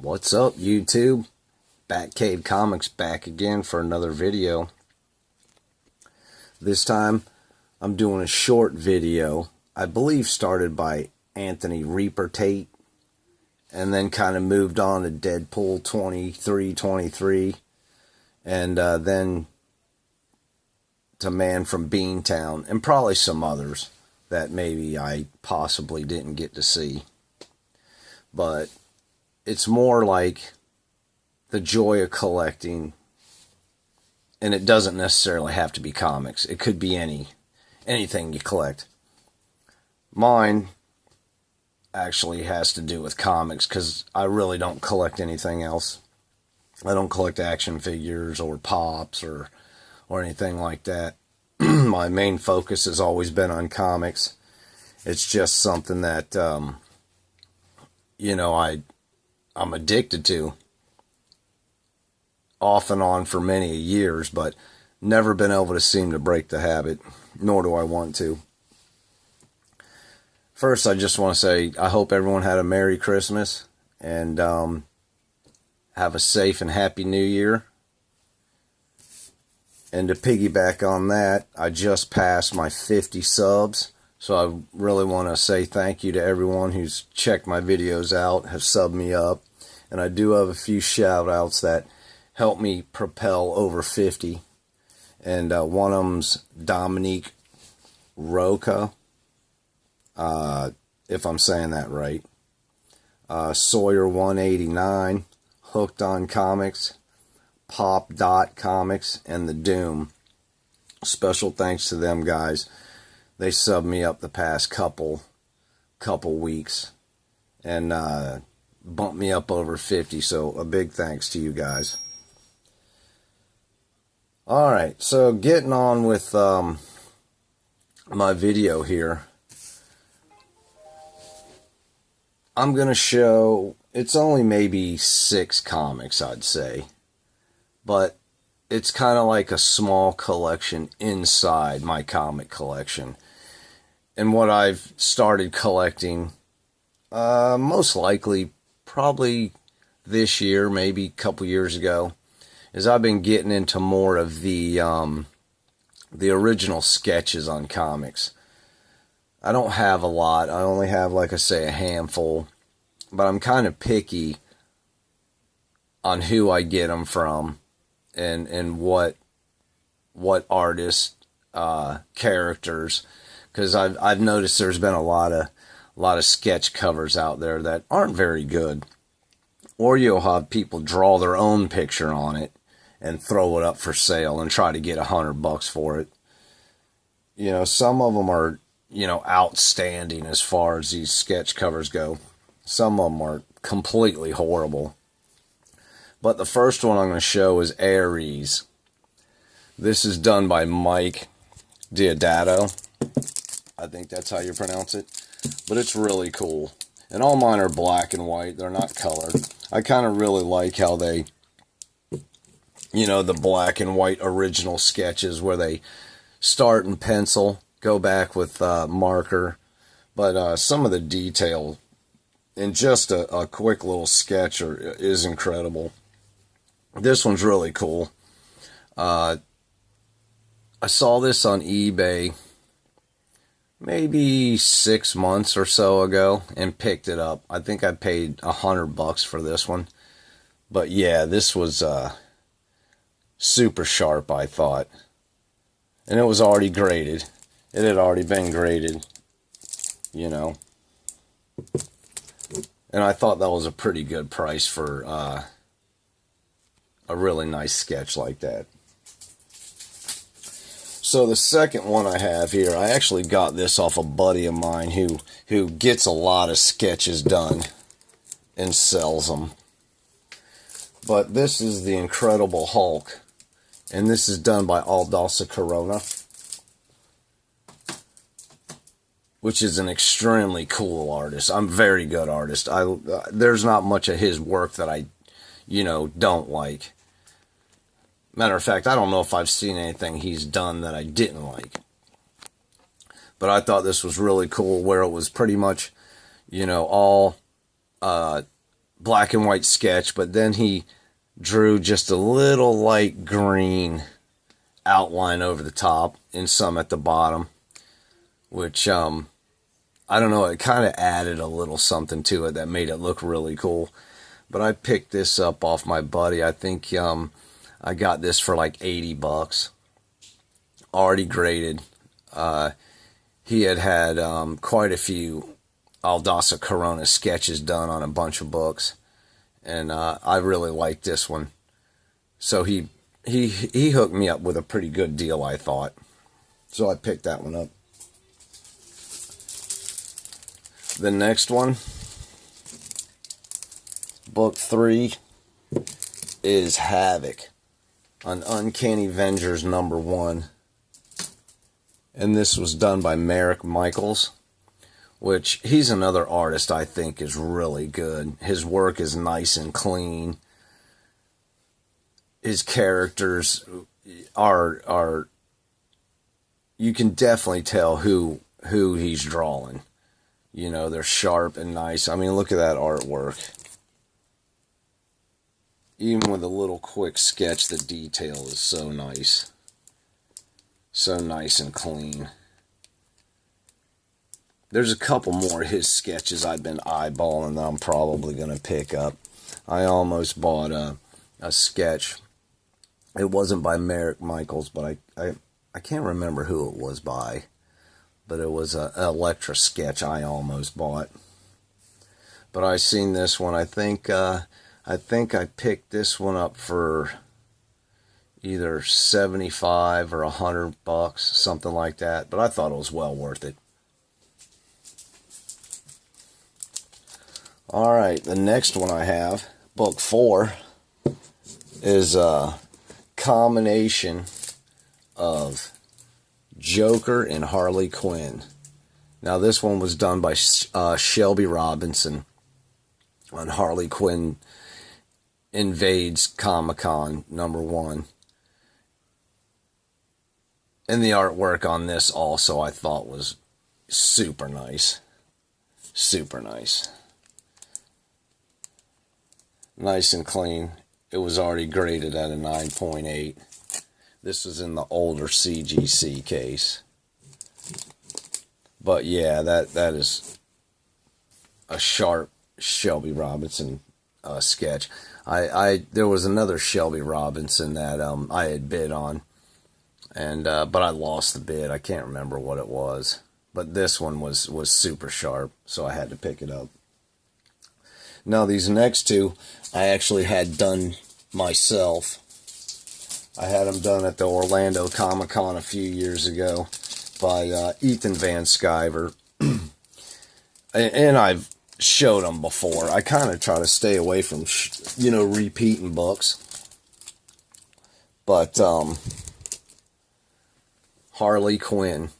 What's up, YouTube? Batcave Comics back again for another video. This time I'm doing a short video, I believe started by Anthony Reaper Tate, and then kind of moved on to Deadpool 2323, and then to Man from Beantown, and probably some others that maybe I possibly didn't get to see. But it's more like the joy of collecting, and it doesn't necessarily have to be comics. It could be anything you collect. Mine actually has to do with comics because I really don't collect anything else. I don't collect action figures or pops or anything like that. My main focus has always been on comics. It's just something that I'm addicted to off and on for many years, but never been able to seem to break the habit, nor do I want to. First, I just want to say I hope everyone had a Merry Christmas and have a safe and happy New Year. And to piggyback on that, I just passed my 50 subs. So I really want to say thank you to everyone who's checked my videos out, have subbed me up. And I do have a few shout outs that helped me propel over 50. And one of them's Dominique Roca, if I'm saying that right. Sawyer 189, Hooked on Comics, Pop Dot Comics, and The Doom. Special thanks to them guys. They subbed me up the past couple weeks and bumped me up over 50, so a big thanks to you guys. Alright, so getting on with my video here. I'm going to show, it's only maybe 6 comics, I'd say. But it's kind of like a small collection inside my comic collection. And what I've started collecting, most likely, probably this year, maybe a couple years ago, is I've been getting into more of the original sketches on comics. I don't have a lot. I only have, like I say, a handful. But I'm kind of picky on who I get them from and what artists, characters. Because I've noticed there's been a lot of sketch covers out there that aren't very good. Or you'll have people draw their own picture on it and throw it up for sale and try to get $100 for it. You know, some of them are, outstanding as far as these sketch covers go. Some of them are completely horrible. But the first one I'm going to show is Ares. This is done by Mike Deodato. I think that's how you pronounce it. But it's really cool. And all mine are black and white. They're not colored. I kind of really like how they, the black and white original sketches where they start in pencil, go back with marker. But some of the detail in just a quick little sketch is incredible. This one's really cool. I saw this on eBay maybe 6 months or so ago and picked it up. I think I paid $100 for this one. But yeah, this was super sharp, I thought. And it was already graded. It had already been graded, And I thought that was a pretty good price for a really nice sketch like that. So the second one I have here, I actually got this off a buddy of mine who gets a lot of sketches done and sells them. But this is the Incredible Hulk, and this is done by Aldasa Corona, which is an extremely cool artist. I'm a very good artist. There's not much of his work that I, don't like. Matter of fact, I don't know if I've seen anything he's done that I didn't like. But I thought this was really cool, where it was pretty much, all black and white sketch, but then he drew just a little light green outline over the top and some at the bottom, which I don't know, it kind of added a little something to it that made it look really cool. But I picked this up off my buddy. I think I got this for like $80, already graded. He had quite a few Aldasa Corona sketches done on a bunch of books, and I really liked this one. So he hooked me up with a pretty good deal, I thought. So I picked that one up. The next one, book 3, is Havoc, on Uncanny Avengers #1. And this was done by Merrick Michaels, which he's another artist I think is really good. His work is nice and clean. His characters are you can definitely tell who he's drawing. You know, they're sharp and nice. I mean, look at that artwork. Even with a little quick sketch, the detail is so nice. So nice and clean. There's a couple more of his sketches I've been eyeballing that I'm probably going to pick up. I almost bought a sketch. It wasn't by Merrick Michaels, but I can't remember who it was by. But it was an Elektra sketch I almost bought. But I seen this one. I think I picked this one up for either 75 or $100, something like that. But I thought it was well worth it. All right, the next one I have, book 4, is a combination of Joker and Harley Quinn. Now this one was done by Shelby Robinson on Harley Quinn Invades Comic-Con #1. And the artwork on this also I thought was super nice. Super nice. Nice and clean. It was already graded at a 9.8. This was in the older CGC case. But yeah, that is a sharp Shelby Robinson sketch. There was another Shelby Robinson that I had bid on, and but I lost the bid. I can't remember what it was. But this one was super sharp, so I had to pick it up. Now these next two I actually had done myself. I had them done at the Orlando Comic-Con a few years ago by Ethan Van Sciver. And I've showed them before. I kind of try to stay away from, repeating books. But Harley Quinn.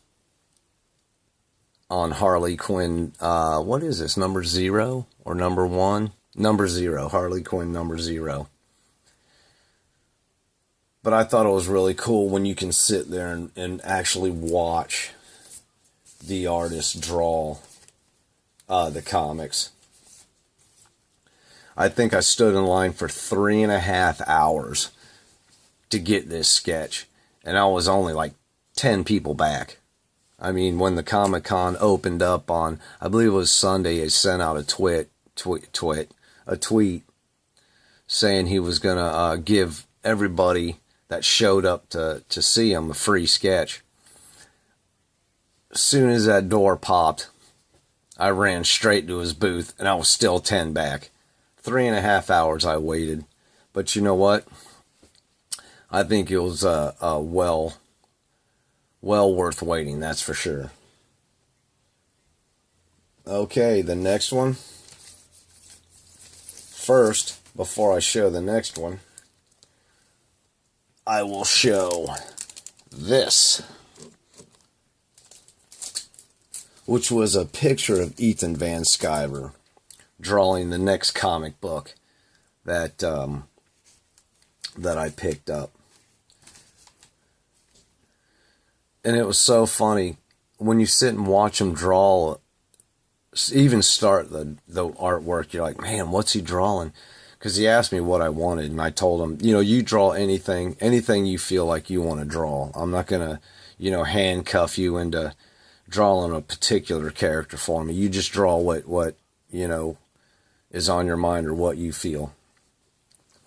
On Harley Quinn, what is this, #0 or #1? #0, Harley Quinn #0. But I thought it was really cool when you can sit there and actually watch the artist draw the comics. I think I stood in line for 3.5 hours to get this sketch, and I was only like 10 people back. I mean, when the Comic-Con opened up on, I believe it was Sunday, he sent out a tweet saying he was going to give everybody that showed up to see him a free sketch. As soon as that door popped, I ran straight to his booth, and I was still 10 back. 3.5 hours I waited. But you know what? I think it was well worth waiting, that's for sure. Okay, the next one. First, before I show the next one, I will show this, which was a picture of Ethan Van Sciver drawing the next comic book that I picked up. And it was so funny when you sit and watch him draw even start the artwork, you're like, man, what's he drawing? Because he asked me what I wanted, and I told him, you draw anything you feel like you want to draw. I'm not going to, handcuff you into drawing a particular character for me. You just draw what is on your mind or what you feel.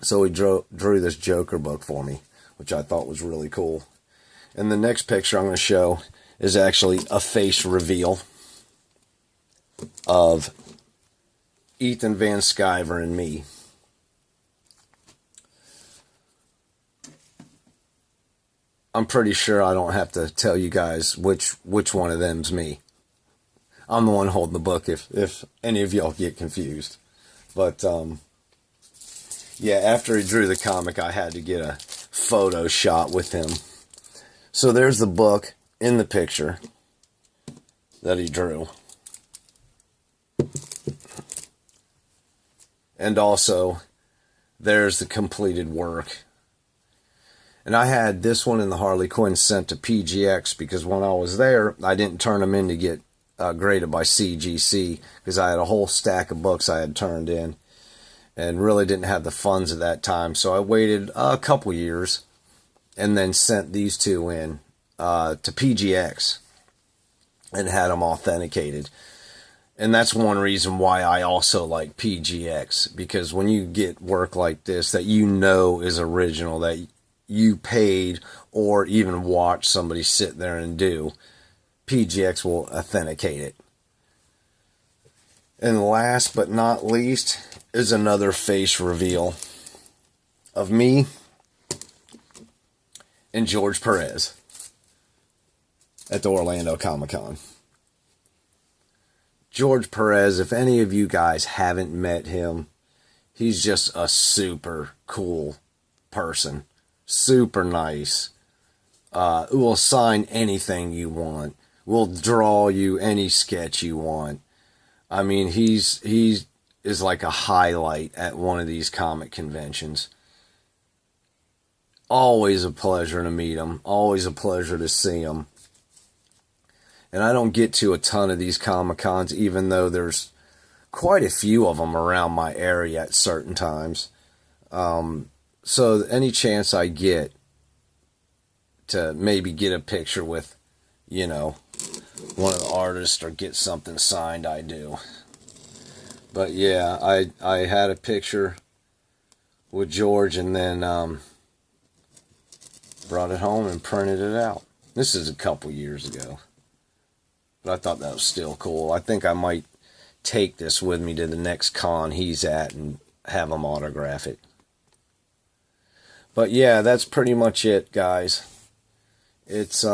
So he drew this Joker book for me, which I thought was really cool. And the next picture I'm going to show is actually a face reveal of Ethan Van Sciver and me. I'm pretty sure I don't have to tell you guys which one of them's me. I'm the one holding the book if any of y'all get confused. But yeah, after he drew the comic, I had to get a photo shot with him. So there's the book in the picture that he drew. And also, there's the completed work. And I had this one and the Harley Quinn sent to PGX because when I was there, I didn't turn them in to get graded by CGC because I had a whole stack of books I had turned in and really didn't have the funds at that time. So I waited a couple years and then sent these two in to PGX and had them authenticated. And that's one reason why I also like PGX, because when you get work like this that is original, that you paid or even watch somebody sit there and do, PGX will authenticate it. And last but not least is another face reveal of me and George Perez at the Orlando Comic-Con. George Perez, if any of you guys haven't met him, he's just a super cool person. Super nice. Will sign anything you want. Will draw you any sketch you want. I mean, he is like a highlight at one of these comic conventions. Always a pleasure to meet him. Always a pleasure to see him. And I don't get to a ton of these Comic-Cons, even though there's quite a few of them around my area at certain times. So any chance I get to maybe get a picture with, one of the artists or get something signed, I do. But yeah, I had a picture with George and then brought it home and printed it out. This is a couple years ago. But I thought that was still cool. I think I might take this with me to the next con he's at and have him autograph it. But yeah, that's pretty much it, guys. It's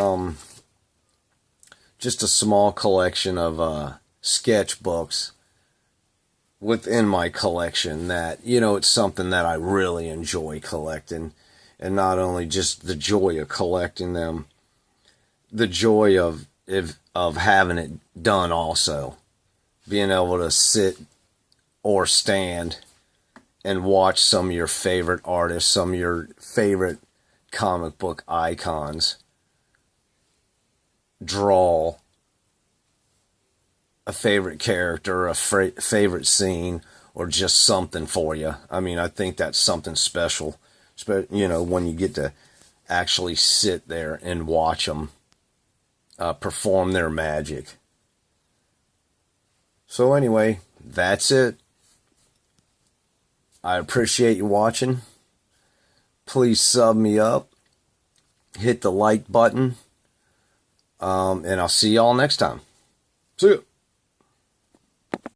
just a small collection of sketchbooks within my collection that, it's something that I really enjoy collecting. And not only just the joy of collecting them, the joy of having it done also. Being able to sit or stand and watch some of your favorite artists, some of your favorite comic book icons draw a favorite character, a favorite scene, or just something for you. I mean, I think that's something special, when you get to actually sit there and watch them perform their magic. So anyway, that's it. I appreciate you watching. Please sub me up. Hit the like button. And I'll see y'all next time. See ya.